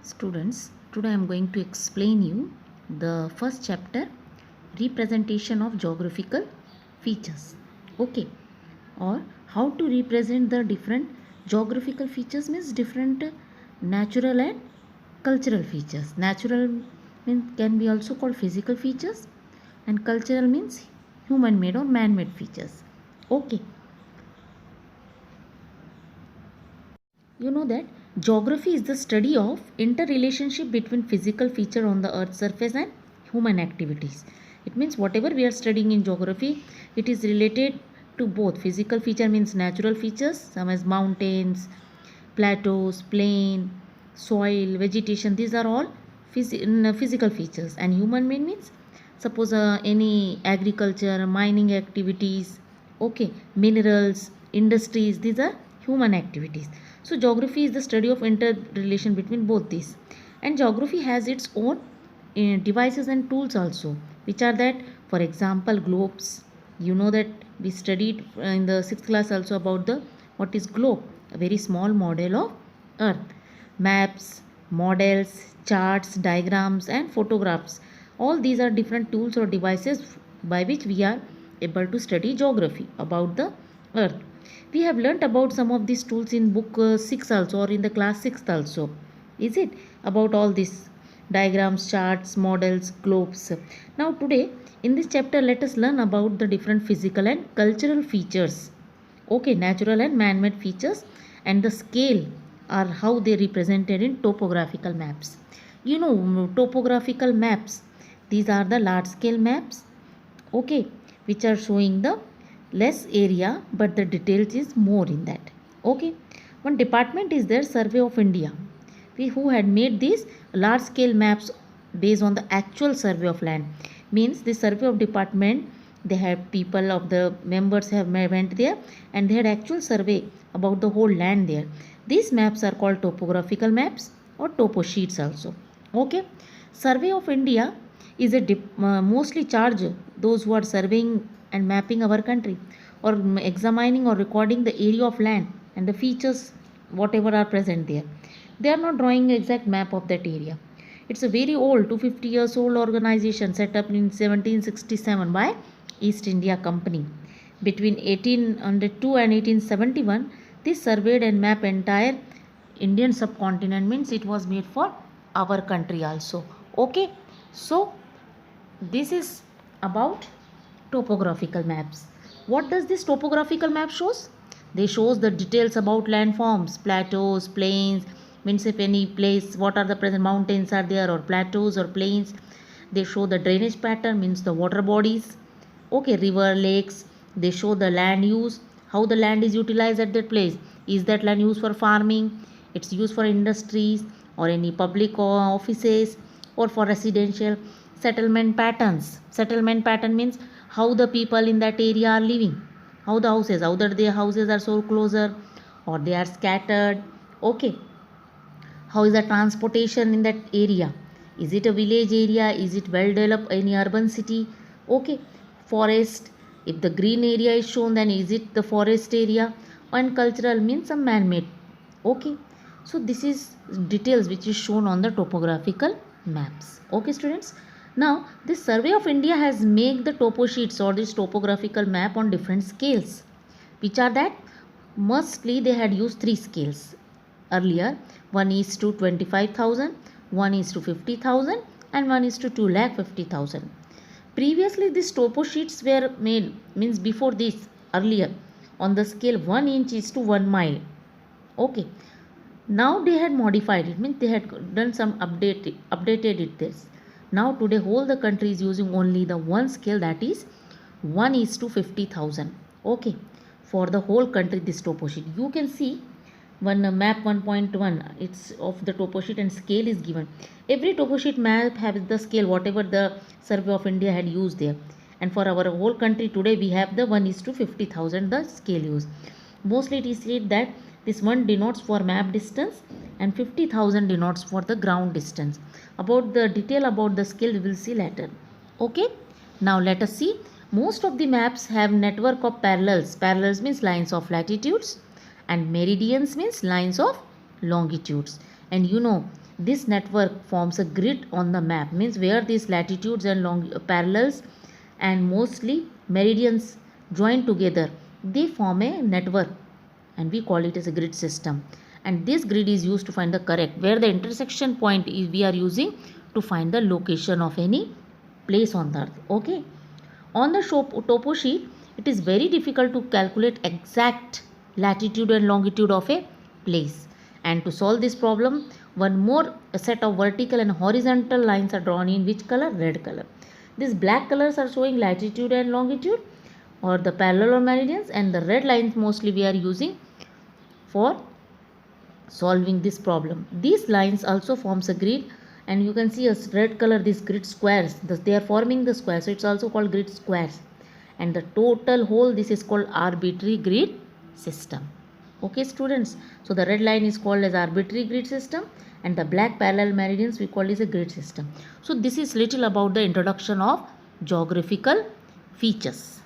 Students, today I am going to explain you the first chapter, representation of geographical features. Okay, or how to represent the different geographical features means different natural and cultural features. Natural means can be also called physical features, and cultural means human made or man made features. Okay, you know that geography is the study of interrelationship between physical feature on the earth's surface and human activities. It means whatever we are studying in geography, it is related to both physical feature means natural features, some as mountains, plateaus, plain, soil, vegetation. These are all physical features, and human made means suppose any agriculture, mining activities, okay, minerals, industries. These are human activities. So geography is the study of interrelation between both these, and geography has its own devices and tools also, which are that, for example, globes. You know that we studied in the 6th class also about the what is globe, a very small model of earth. Maps, models, charts, diagrams and photographs, all these are different tools or devices by which we are able to study geography about the earth. We have learnt about some of these tools in book 6 also, or in the class 6th also, is it, about all these diagrams, charts, models, globes. Now today in this chapter let us learn about the different physical and cultural features, okay, natural and man-made features, and the scale are how they represented in topographical maps. You know, topographical maps, these are the large scale maps, okay, which are showing the less area but the details is more in that. Okay, one department is there, Survey of India, who had made these large scale maps based on the actual survey of land. Means the survey of department, they have people of the members have went there and they had actual survey about the whole land there. These maps are called topographical maps or topo sheets also. Okay, Survey of India is a mostly charge those who are surveying and mapping our country, or examining or recording the area of land and the features whatever are present there. They are not drawing exact map of that area. It's a very old 250 years old organization set up in 1767 by East India Company. Between 1802 and 1871, this surveyed and mapped entire Indian subcontinent, means it was made for our country also. Okay, so this is about topographical maps. What does this topographical map shows? They shows the details about landforms, plateaus, plains, means if any place, what are the present mountains are there, or plateaus or plains. They show the drainage pattern, means the water bodies, okay, river, lakes. They show the land use, how the land is utilized at that place. Is that land used for farming, it's used for industries or any public offices, or for residential. Settlement patterns, settlement pattern means how the people in that area are living, how the houses, how that their houses are so closer or they are scattered. Okay, how is the transportation in that area, is it a village area, is it well developed any urban city. Okay, forest, if the green area is shown then is it the forest area. And cultural means some man made. Okay, so this is details which is shown on the topographical maps. Okay students, now this Survey of India has made the topo sheets or this topographical map on different scales, which are that mostly they had used three scales earlier. One is to 25,000, one is to 50,000, and one is to 2,50,000. Previously these topo sheets were made, means before this, earlier, on the scale 1 inch is to 1 mile. Okay, now they had modified it, means they had done some updated it this. Now today whole the country is using only the one scale, that is 1 is to 50,000. Okay, for the whole country this topo sheet. You can see one map 1.1, it's of the topo sheet and scale is given. Every topo sheet map has the scale whatever the Survey of India had used there. And for our whole country today we have the 1 is to 50,000 the scale used. Mostly it is said that this 1 denotes for map distance and 50,000 denotes for the ground distance. About the detail about the scale we will see later. Okay, now let us see. Most of the maps have network of parallels. Parallels means lines of latitudes, and meridians means lines of longitudes. And you know, this network forms a grid on the map, means where these latitudes and long parallels and mostly meridians join together, they form a network, and we call it as a grid system. And this grid is used to find the correct, where the intersection point is we are using to find the location of any place on the earth. Okay, on the topo sheet, it is very difficult to calculate exact latitude and longitude of a place. And to solve this problem, one more set of vertical and horizontal lines are drawn in which color? Red color. These black colors are showing latitude and longitude or the parallel or meridians, and the red lines mostly we are using for solving this problem. These lines also forms a grid, and you can see a red color, these grid squares, they are forming the square, so it's also called grid squares. And the total whole, this is called arbitrary grid system. Okay students, so the red line is called as arbitrary grid system, and the black parallel meridians we call as a grid system. So this is little about the introduction of geographical features.